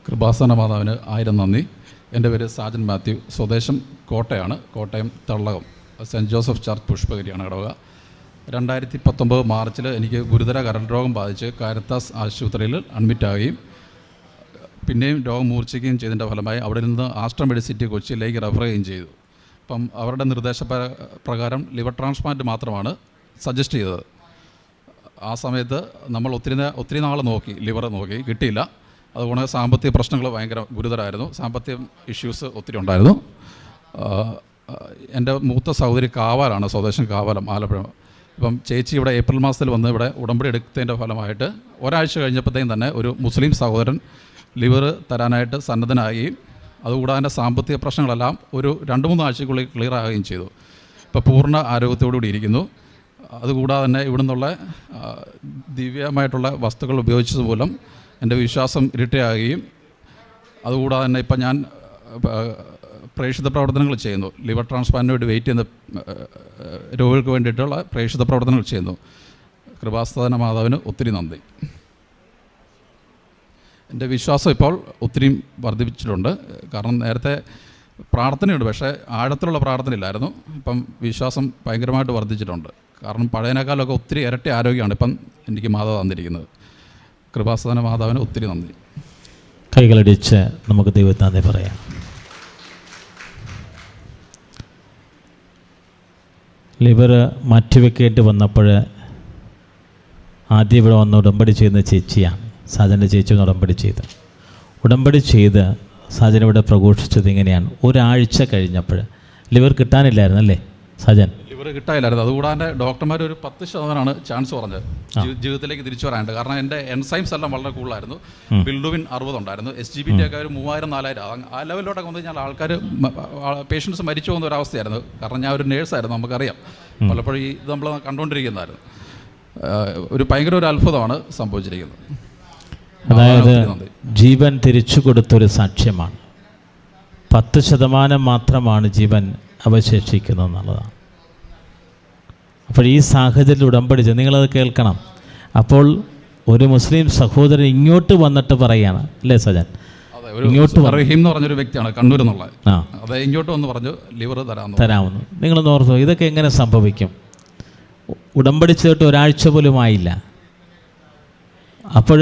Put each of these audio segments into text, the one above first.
കൃപാസന മാതാവിന് 1000 നന്ദി. എൻ്റെ പേര് സാജൻ മാത്യു. സ്വദേശം കോട്ടയാണ്. കോട്ടയം തള്ളകം സെൻറ്റ് ജോസഫ് ചർച്ച് പുഷ്പഗിരിയാണ് ഇടവക. 2019 മാർച്ചിൽ എനിക്ക് ഗുരുതര കരൾ രോഗം ബാധിച്ച് കാരിത്താസ് ആശുപത്രിയിൽ അഡ്മിറ്റാവുകയും പിന്നെയും രോഗം മൂർച്ഛിക്കുകയും ചെയ്തതിൻ്റെ ഫലമായി അവിടെ നിന്ന് ആസ്ട്ര മെഡിസിറ്റി കൊച്ചിയിലേക്ക് റെഫർ ചെയ്യുകയും ചെയ്തു. അപ്പം അവരുടെ നിർദ്ദേശപ്രകാരം ലിവർ ട്രാൻസ്പ്ലാന്റ് മാത്രമാണ് സജസ്റ്റ് ചെയ്തത്. ആ സമയത്ത് നമ്മൾ ഒത്തിരി നാൾ നോക്കി, ലിവർ നോക്കി, കിട്ടിയില്ല. അതുകൊണ്ട് സാമ്പത്തിക പ്രശ്നങ്ങൾ ഭയങ്കര ഗുരുതരമായിരുന്നു. സാമ്പത്തിക ഇഷ്യൂസ് ഒത്തിരി ഉണ്ടായിരുന്നു. എൻ്റെ മൂത്ത സഹോദരി കാവാലാണ്, സ്വദേശം കാവാലം, ആലപ്പുഴ. ഇപ്പം ചേച്ചി ഇവിടെ ഏപ്രിൽ മാസത്തിൽ വന്ന് ഇവിടെ ഉടമ്പടി എടുത്തതിൻ്റെ ഫലമായിട്ട് ഒരാഴ്ച കഴിഞ്ഞപ്പോഴത്തേക്കും തന്നെ ഒരു മുസ്ലിം സഹോദരൻ ലിവർ തരാനായിട്ട് സന്നദ്ധനാകുകയും അതുകൂടാതെ സാമ്പത്തിക പ്രശ്നങ്ങളെല്ലാം ഒരു 2-3 ആഴ്ചയ്ക്കുള്ളിൽ ക്ലിയർ ആകുകയും ചെയ്തു. ഇപ്പോൾ പൂർണ്ണ ആരോഗ്യത്തോടുകൂടി ഇരിക്കുന്നു. അതുകൂടാതെ തന്നെ ഇവിടെ നിന്നുള്ള ദിവ്യമായിട്ടുള്ള വസ്തുക്കൾ ഉപയോഗിച്ചത് മൂലം എൻ്റെ വിശ്വാസം ഇരട്ടിയാകുകയും അതുകൂടാതെ തന്നെ ഇപ്പം ഞാൻ പ്രേക്ഷിത പ്രവർത്തനങ്ങൾ ചെയ്യുന്നു. ലിവർ ട്രാൻസ്പ്ലാന്റിന് വേണ്ടി വെയിറ്റ് ചെയ്യുന്ന രോഗികൾക്ക് വേണ്ടിയിട്ടുള്ള പ്രേക്ഷിത പ്രവർത്തനങ്ങൾ ചെയ്യുന്നു. കൃപാസന മാതാവിന് ഒത്തിരി നന്ദി. എൻ്റെ വിശ്വാസം ഇപ്പോൾ ഒത്തിരി വർദ്ധിപ്പിച്ചിട്ടുണ്ട്. കാരണം നേരത്തെ പ്രാർത്ഥനയുണ്ട്, പക്ഷേ ആഴത്തിലുള്ള പ്രാർത്ഥന ഇല്ലായിരുന്നു. ഇപ്പം വിശ്വാസം ഭയങ്കരമായിട്ട് വർദ്ധിച്ചിട്ടുണ്ട്. കാരണം പഴയതിനേക്കാളൊക്കെ ഒത്തിരി ഇരട്ടി ആരോഗ്യമാണ് ഇപ്പം എനിക്ക് മാതാവ് തന്നിരിക്കുന്നത്. കൃപാസന മാതാവിന് ഒത്തിരി നന്ദി. കൈകളടിച്ച് നമുക്ക് ദൈവത്തെ നന്ദി പറയാം. ലിവർ മാറ്റിവെക്കേണ്ടി വന്നപ്പോൾ ആദ്യം ഇവിടെ വന്ന് ഉടമ്പടി ചെയ്യുന്ന ചേച്ചിയാണ്. സാജൻ്റെ ചേച്ചി ഉടമ്പടി ചെയ്ത് സാജൻ ഇവിടെ പ്രഘോഷിച്ചത് ഇങ്ങനെയാണ്. ഒരാഴ്ച കഴിഞ്ഞപ്പോൾ ലിവർ കിട്ടാനില്ലായിരുന്നു അല്ലേ സാജൻ? ലിവർ കിട്ടാനില്ലായിരുന്നു. അതുകൂടാതെ ഡോക്ടർമാർ ഒരു 10% ചാൻസ് പറഞ്ഞത് ജീവിതത്തിലേക്ക് തിരിച്ചു വരാനുണ്ട്. കാരണം എൻ്റെ എൻസൈംസ് എല്ലാം വളരെ കൂടുതലായിരുന്നു. ബിൽഡുവിൻ 60 ഉണ്ടായിരുന്നു. SGPT ഒക്കെ ഒരു 3000-4000 ആ ലെവലിലോട്ടൊക്കെ വന്നു കഴിഞ്ഞാൽ ആൾക്കാർ പേഷ്യൻസ് മരിച്ചു പോകുന്ന ഒരവസ്ഥയായിരുന്നു. കാരണം ഞാൻ ഒരു നേഴ്സായിരുന്നു, നമുക്കറിയാം. പലപ്പോഴും ഇത് നമ്മൾ കണ്ടുകൊണ്ടിരിക്കുന്നതായിരുന്നു. ഒരു ഭയങ്കര ഒരു അത്ഭുതമാണ് സംഭവിച്ചിരിക്കുന്നത്. അതായത് ജീവൻ തിരിച്ചു കൊടുത്തൊരു സാക്ഷ്യമാണ്. 10% മാത്രമാണ് ജീവൻ അവശേഷിക്കുന്നത് എന്നുള്ളതാണ്. അപ്പോൾ ഈ സാഹചര്യത്തിൽ ഉടമ്പടി നിങ്ങളത് കേൾക്കണം. അപ്പോൾ ഒരു മുസ്ലിം സഹോദരൻ ഇങ്ങോട്ട് വന്നിട്ട് പറയാണ് അല്ലേ സജൻ? ഇങ്ങോട്ട് റഹീം എന്ന് പറഞ്ഞൊരു വ്യക്തിയാണ്, കണ്ണൂർ എന്നുള്ള. അതെ, ഇങ്ങോട്ട് വന്ന് പറഞ്ഞു ലിവർ തരാമെന്ന്. നിങ്ങളൊന്ന് ഓർത്തോ, ഇതൊക്കെ എങ്ങനെ സംഭവിക്കും? ഉടമ്പടി ചെയ്തിട്ട് ഒരാഴ്ച പോലും ആയില്ല. അപ്പോൾ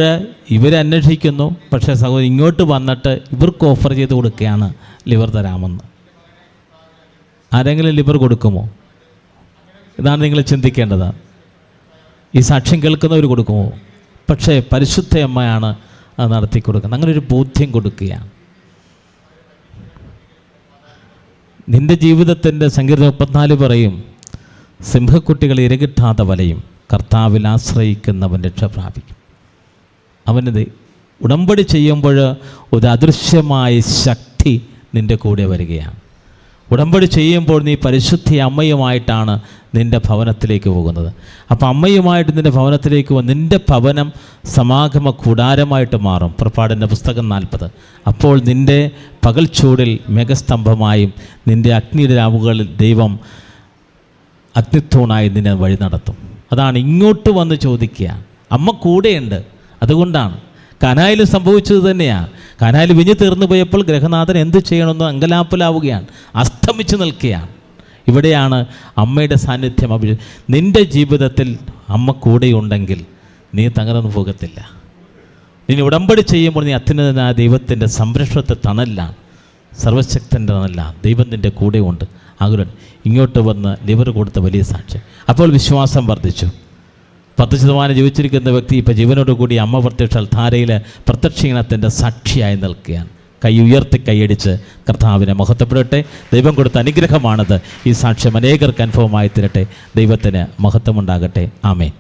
ഇവരന്വേഷിക്കുന്നു. പക്ഷേ സഹോദരൻ ഇങ്ങോട്ട് വന്നിട്ട് ഇവർക്ക് ഓഫർ ചെയ്ത് കൊടുക്കുകയാണ് ലിവർ തരാമെന്ന്. ആരെങ്കിലും ലിവർ കൊടുക്കുമോ? ഇതാണ് നിങ്ങൾ ചിന്തിക്കേണ്ടത്. ഈ സാക്ഷ്യം കേൾക്കുന്നവർ കൊടുക്കുമോ? പക്ഷേ പരിശുദ്ധ അമ്മയാണ് അത് നടത്തി കൊടുക്കുന്നത്. അങ്ങനെ ഒരു ബോധ്യം കൊടുക്കുകയാണ്. നിൻ്റെ ജീവിതത്തിൻ്റെ സങ്കീർത്തനം 34 പറയും, സിംഹക്കുട്ടികൾ ഇരകിട്ടാതെ വലയും, കർത്താവിൽ ആശ്രയിക്കുന്നവൻ രക്ഷ പ്രാപിക്കും. അവനത് ഉടമ്പടി ചെയ്യുമ്പോൾ ഒരു അദൃശ്യമായ ശക്തി നിൻ്റെ കൂടെ വരികയാണ്. ഉടമ്പടി ചെയ്യുമ്പോൾ നീ പരിശുദ്ധ അമ്മയുമായിട്ടാണ് നിൻ്റെ ഭവനത്തിലേക്ക് പോകുന്നത്. അപ്പോൾ അമ്മയുമായിട്ട് നിൻ്റെ ഭവനത്തിലേക്ക് നിൻ്റെ ഭവനം സമാഗമ കൂടാരമായിട്ട് മാറും. പുറപ്പാടിൻ്റെ പുസ്തകം 40. അപ്പോൾ നിൻ്റെ പകൽ ചൂടിൽ മേഘസ്തംഭമായും നിൻ്റെ അഗ്നിയുടെ രാവുകളിൽ ദൈവം അഗ്നിത്തൂണായി നിന്നെ വഴി നടത്തും. അതാണ് ഇങ്ങോട്ട് വന്ന് ചോദിക്കുക. അമ്മ കൂടെയുണ്ട്. അതുകൊണ്ടാണ് കനായിൽ സംഭവിച്ചത് തന്നെയാണ്. കനായിൽ വിഞ്ഞു തീർന്നു പോയപ്പോൾ ഗ്രഹനാഥൻ എന്ത് ചെയ്യണമെന്ന് അങ്കലാപ്പിലാവുകയാണ്, അസ്തമിച്ച് നിൽക്കുകയാണ്. ഇവിടെയാണ് അമ്മയുടെ സാന്നിധ്യം. നിൻ്റെ ജീവിതത്തിൽ അമ്മ കൂടെയുണ്ടെങ്കിൽ നീ തകർന്നു പോകത്തില്ല. നീ ഉടമ്പടി ചെയ്യുമ്പോൾ നീ അത്യുന്നതനായ ദൈവത്തിൻ്റെ സംരക്ഷണത്തെ തണലാണ്, സർവശക്തൻ്റെ തണല്ല. ദൈവം നിൻ്റെ കൂടെയുണ്ട്. ആകുലൻ ഇങ്ങോട്ട് വന്ന് ലിവർ കൊടുത്ത വലിയ സാക്ഷ്യം. അപ്പോൾ വിശ്വാസം വർദ്ധിച്ചു. 10% ജീവിച്ചിരിക്കുന്ന വ്യക്തി ഇപ്പോൾ ജീവനോടുകൂടി അമ്മ പ്രത്യക്ഷ ധാരയിൽ പ്രത്യക്ഷീണത്തിൻ്റെ സാക്ഷിയായി നിൽക്കുകയാണ്. കൈ ഉയർത്തി കൈയടിച്ച് കർത്താവിനെ മഹത്വപ്പെടട്ടെ. ദൈവം കൊടുത്ത അനുഗ്രഹമാണത്. ഈ സാക്ഷ്യം അനേകർക്ക് അനുഭവമായി തീരട്ടെ. ദൈവത്തിന് മഹത്വമുണ്ടാകട്ടെ. ആമേൻ.